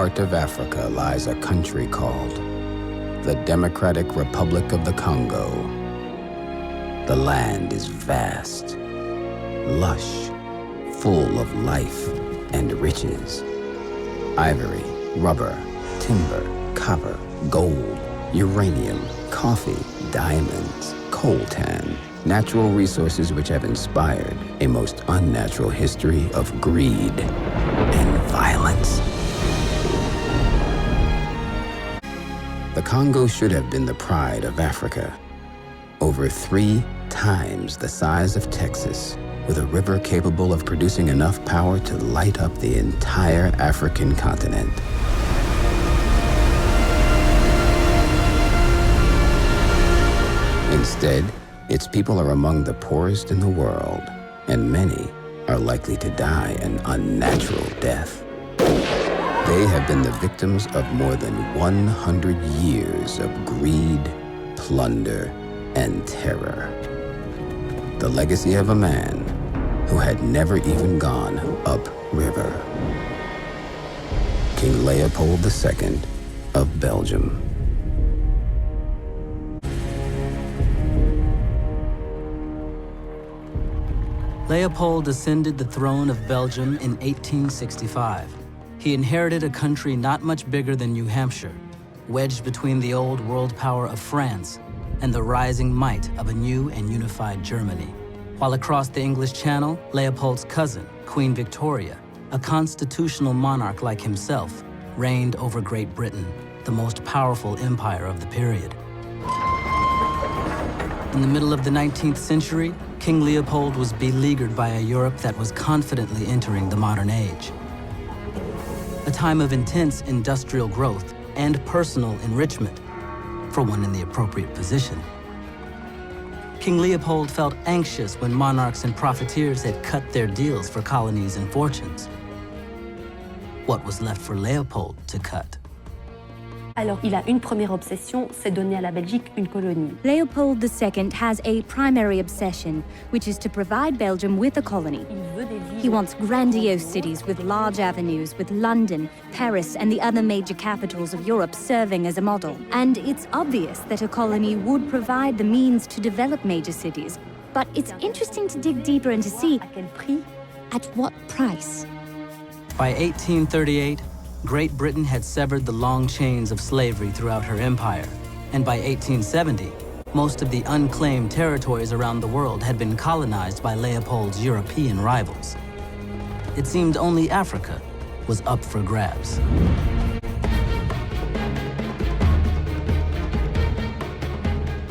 heart of Africa lies a country called the Democratic Republic of the Congo. The land is vast, lush, full of life and riches. Ivory, rubber, timber, copper, gold, uranium, coffee, diamonds, coltan, natural resources which have inspired a most unnatural history of greed and violence. The Congo should have been the pride of Africa. Over 3 times the size of Texas, with a river capable of producing enough power to light up the entire African continent. Instead, its people are among the poorest in the world, and many are likely to die an unnatural death. They have been the victims of more than 100 years of greed, plunder, and terror. The legacy of a man who had never even gone upriver. King Leopold II of Belgium. Leopold ascended the throne of Belgium in 1865. He inherited a country not much bigger than New Hampshire, wedged between the old world power of France and the rising might of a new and unified Germany. While across the English Channel, Leopold's cousin, Queen Victoria, a constitutional monarch like himself, reigned over Great Britain, the most powerful empire of the period. In the middle of the 19th century, King Leopold was beleaguered by a Europe that was confidently entering the modern age. A time of intense industrial growth and personal enrichment, for one in the appropriate position. King Leopold felt anxious when monarchs and profiteers had cut their deals for colonies and fortunes. What was left for Leopold to cut? Alors, il a une première obsession, c'est donner à la Belgique une colonie. Leopold II has a primary obsession, which is to provide Belgium with a colony. He wants grandiose cities with large avenues, with London, Paris, and the other major capitals of Europe serving as a model. And it's obvious that a colony would provide the means to develop major cities. But it's interesting to dig deeper and to see at what price. By 1838, Great Britain had severed the long chains of slavery throughout her empire, and by 1870, most of the unclaimed territories around the world had been colonized by Leopold's European rivals. It seemed only Africa was up for grabs.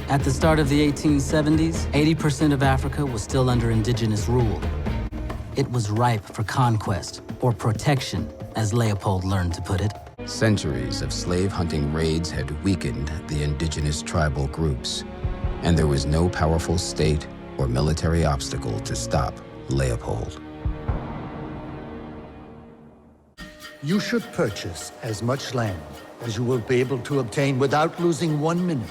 At the start of the 1870s, 80% of Africa was still under indigenous rule. It was ripe for conquest, or protection, as Leopold learned to put it. Centuries of slave-hunting raids had weakened the indigenous tribal groups, and there was no powerful state or military obstacle to stop Leopold. You should purchase as much land as you will be able to obtain without losing 1 minute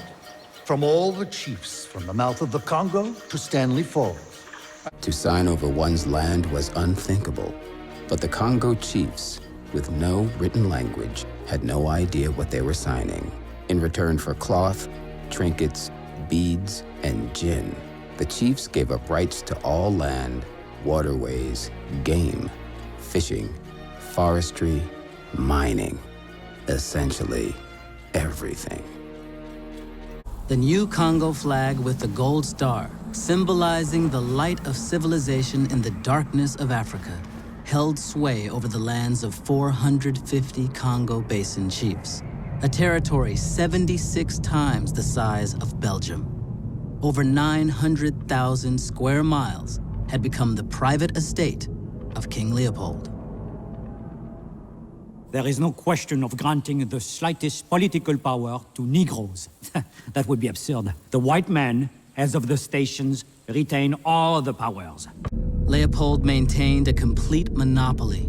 from all the chiefs from the mouth of the Congo to Stanley Falls. To sign over one's land was unthinkable, but the Congo chiefs, with no written language, had no idea what they were signing. In return for cloth, trinkets, beads, and gin, the chiefs gave up rights to all land, waterways, game, fishing, forestry, mining, essentially everything. The new Congo flag with the gold star, symbolizing the light of civilization in the darkness of Africa, held sway over the lands of 450 Congo Basin chiefs, a territory 76 times the size of Belgium. Over 900,000 square miles had become the private estate of King Leopold. There is no question of granting the slightest political power to Negroes. That would be absurd. The white man, as of the stations, retain all the powers. Leopold maintained a complete monopoly,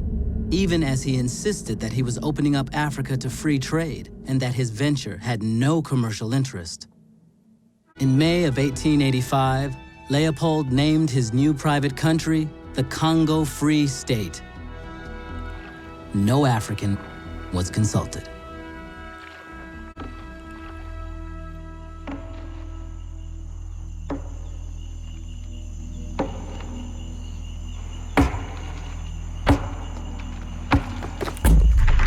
even as he insisted that he was opening up Africa to free trade and that his venture had no commercial interest. In May of 1885, Leopold named his new private country the Congo Free State. No African, was consulted.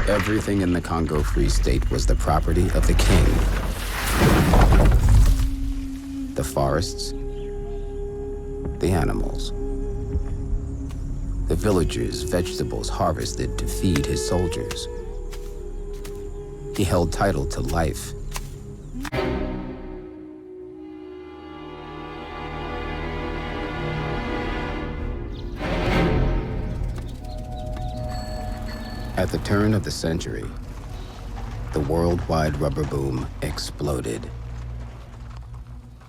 Everything in the Congo Free State was the property of the king. The forests, the animals, the villagers' vegetables harvested to feed his soldiers. He held title to life. At the turn of the century, the worldwide rubber boom exploded.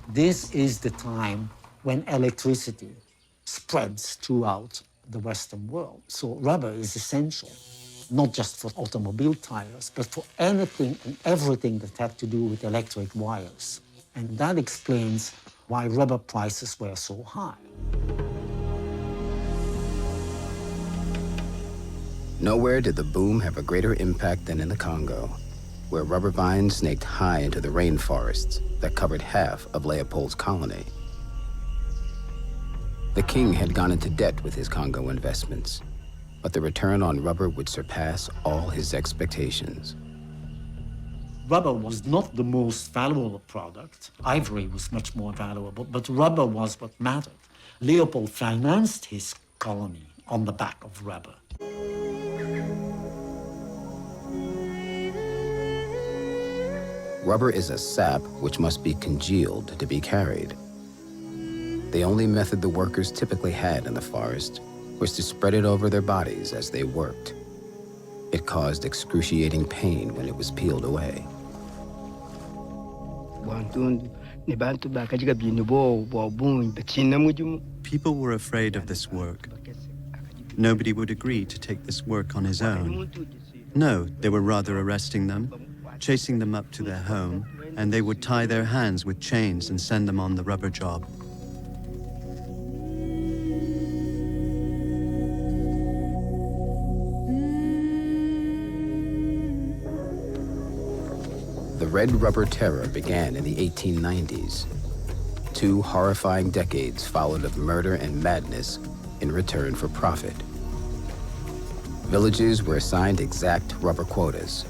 This is the time when electricity spreads throughout the Western world. So rubber is essential, not just for automobile tires, but for anything and everything that had to do with electric wires. And that explains why rubber prices were so high. Nowhere did the boom have a greater impact than in the Congo, where rubber vines snaked high into the rainforests that covered half of Leopold's colony. The king had gone into debt with his Congo investments, but the return on rubber would surpass all his expectations. Rubber was not the most valuable product. Ivory was much more valuable, but rubber was what mattered. Leopold financed his colony on the back of rubber. Rubber is a sap which must be congealed to be carried. The only method the workers typically had in the forest was to spread it over their bodies as they worked. It caused excruciating pain when it was peeled away. People were afraid of this work. Nobody would agree to take this work on his own. No, they were rather arresting them, chasing them up to their home, and they would tie their hands with chains and send them on the rubber job. The Red Rubber Terror began in the 1890s. 2 horrifying decades followed of murder and madness in return for profit. Villages were assigned exact rubber quotas.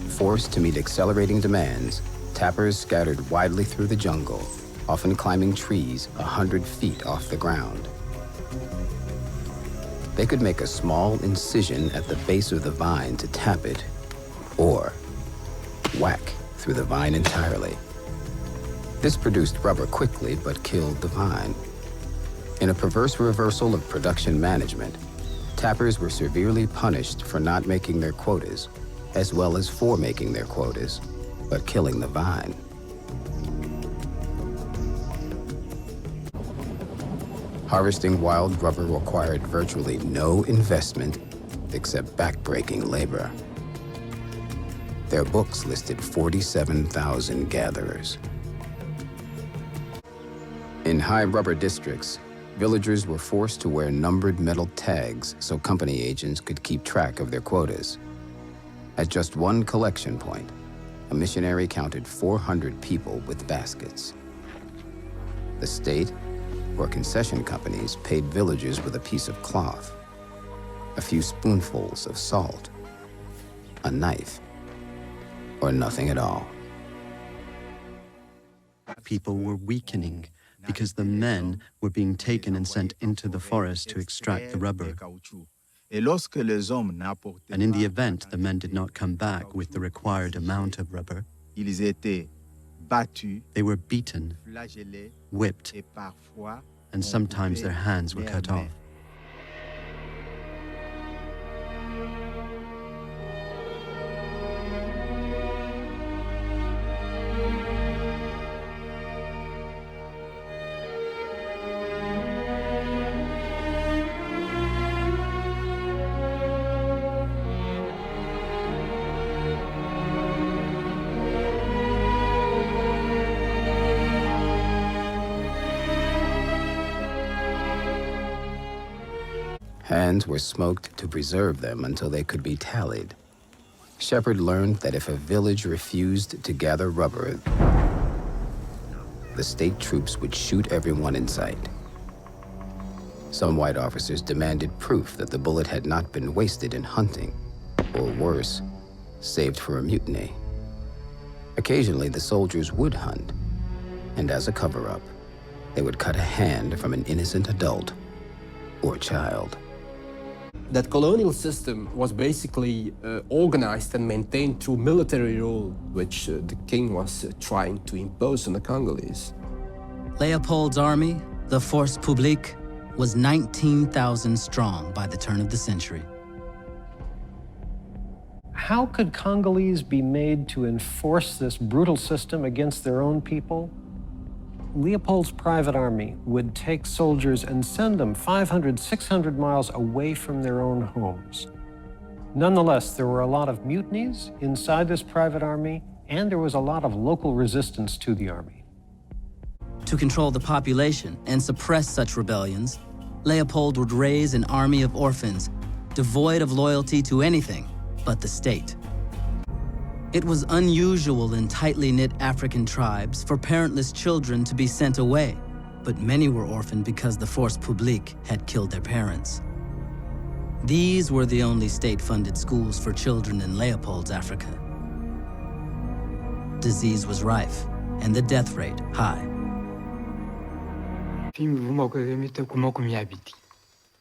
Forced to meet accelerating demands, tappers scattered widely through the jungle, often climbing trees 100 feet off the ground. They could make a small incision at the base of the vine to tap it, or whack through the vine entirely. This produced rubber quickly, but killed the vine. In a perverse reversal of production management, tappers were severely punished for not making their quotas, as well as for making their quotas, but killing the vine. Harvesting wild rubber required virtually no investment except backbreaking labor. Their books listed 47,000 gatherers. In high rubber districts, villagers were forced to wear numbered metal tags so company agents could keep track of their quotas. At just one collection point, a missionary counted 400 people with baskets. The state or concession companies paid villagers with a piece of cloth, a few spoonfuls of salt, a knife, or nothing at all. People were weakening because the men were being taken and sent into the forest to extract the rubber. And in the event the men did not come back with the required amount of rubber, they were beaten, whipped, and sometimes their hands were cut off. Hands were smoked to preserve them until they could be tallied. Shepard learned that if a village refused to gather rubber, the state troops would shoot everyone in sight. Some white officers demanded proof that the bullet had not been wasted in hunting, or worse, saved for a mutiny. Occasionally, the soldiers would hunt, and as a cover-up, they would cut a hand from an innocent adult or child. That colonial system was basically organized and maintained through military rule, which the king was trying to impose on the Congolese. Leopold's army, the Force Publique, was 19,000 strong by the turn of the century. How could Congolese be made to enforce this brutal system against their own people? Leopold's private army would take soldiers and send them 500, 600 miles away from their own homes. Nonetheless, there were a lot of mutinies inside this private army, and there was a lot of local resistance to the army. To control the population and suppress such rebellions, Leopold would raise an army of orphans, devoid of loyalty to anything but the state. It was unusual in tightly knit African tribes for parentless children to be sent away, but many were orphaned because the Force Publique had killed their parents. These were the only state-funded schools for children in Leopold's Africa. Disease was rife, and the death rate high.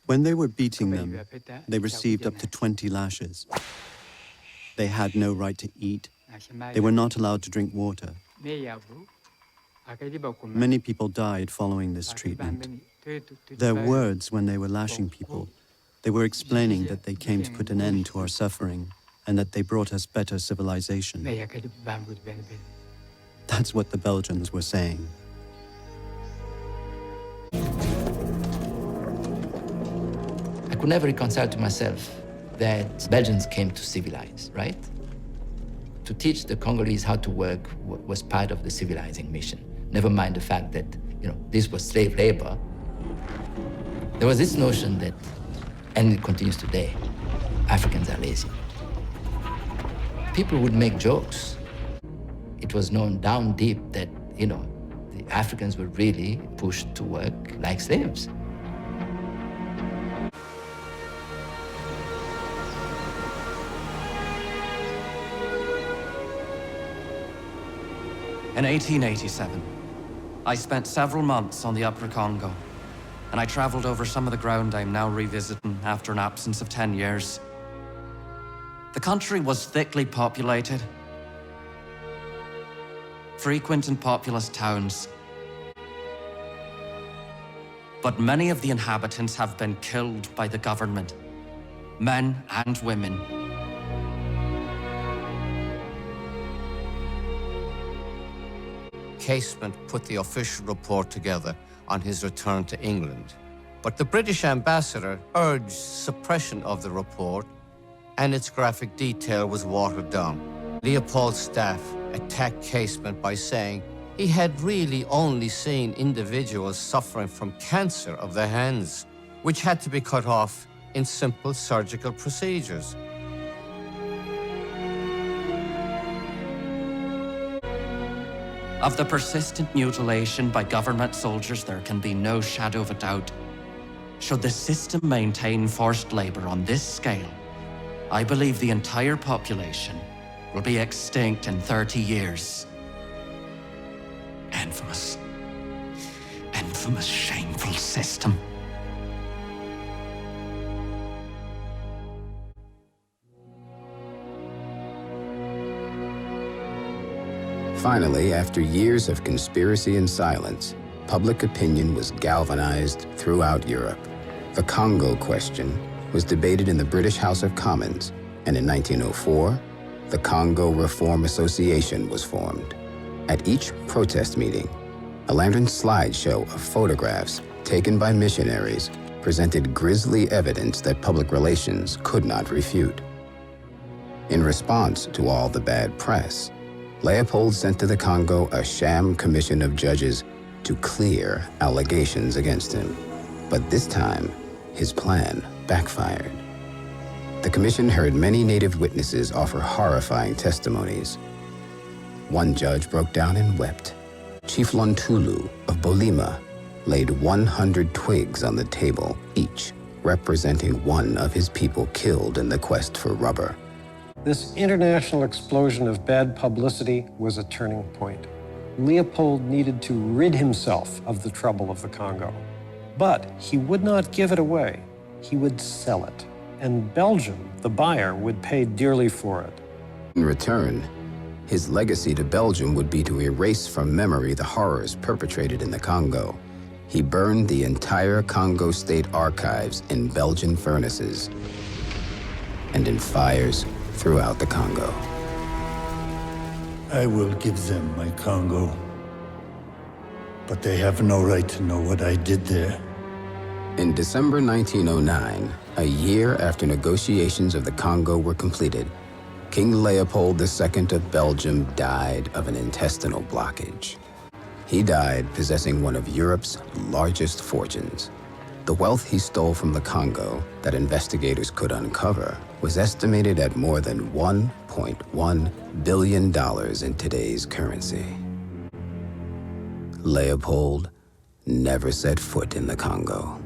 When they were beating them, they received up to 20 lashes. They had no right to eat. They were not allowed to drink water. Many people died following this treatment. Their words when they were lashing people, they were explaining that they came to put an end to our suffering and that they brought us better civilization. That's what the Belgians were saying. I could never reconcile to myself that Belgians came to civilize, right? To teach the Congolese how to work was part of the civilizing mission. Never mind the fact that, this was slave labor. There was this notion that, and it continues today, Africans are lazy. People would make jokes. It was known down deep that, the Africans were really pushed to work like slaves. In 1887, I spent several months on the Upper Congo, and I traveled over some of the ground I'm now revisiting after an absence of 10 years. The country was thickly populated, frequent and populous towns, but many of the inhabitants have been killed by the government, men and women. Casement put the official report together on his return to England. But the British ambassador urged suppression of the report, and its graphic detail was watered down. Leopold's staff attacked Casement by saying he had really only seen individuals suffering from cancer of the hands, which had to be cut off in simple surgical procedures. Of the persistent mutilation by government soldiers, there can be no shadow of a doubt. Should the system maintain forced labor on this scale, I believe the entire population will be extinct in 30 years. Infamous, infamous, shameful system. Finally, after years of conspiracy and silence, public opinion was galvanized throughout Europe. The Congo question was debated in the British House of Commons, and in 1904, the Congo Reform Association was formed. At each protest meeting, a lantern slideshow of photographs taken by missionaries presented grisly evidence that public relations could not refute. In response to all the bad press, Leopold sent to the Congo a sham commission of judges to clear allegations against him. But this time, his plan backfired. The commission heard many native witnesses offer horrifying testimonies. One judge broke down and wept. Chief Lontulu of Bolima laid 100 twigs on the table, each representing one of his people killed in the quest for rubber. This international explosion of bad publicity was a turning point. Leopold needed to rid himself of the trouble of the Congo. But he would not give it away. He would sell it. And Belgium, the buyer, would pay dearly for it. In return, his legacy to Belgium would be to erase from memory the horrors perpetrated in the Congo. He burned the entire Congo State archives in Belgian furnaces and in fires throughout the Congo. I will give them my Congo, but they have no right to know what I did there. In December 1909, a year after negotiations of the Congo were completed, King Leopold II of Belgium died of an intestinal blockage. He died possessing one of Europe's largest fortunes. The wealth he stole from the Congo that investigators could uncover was estimated at more than $1.1 billion in today's currency. Leopold never set foot in the Congo.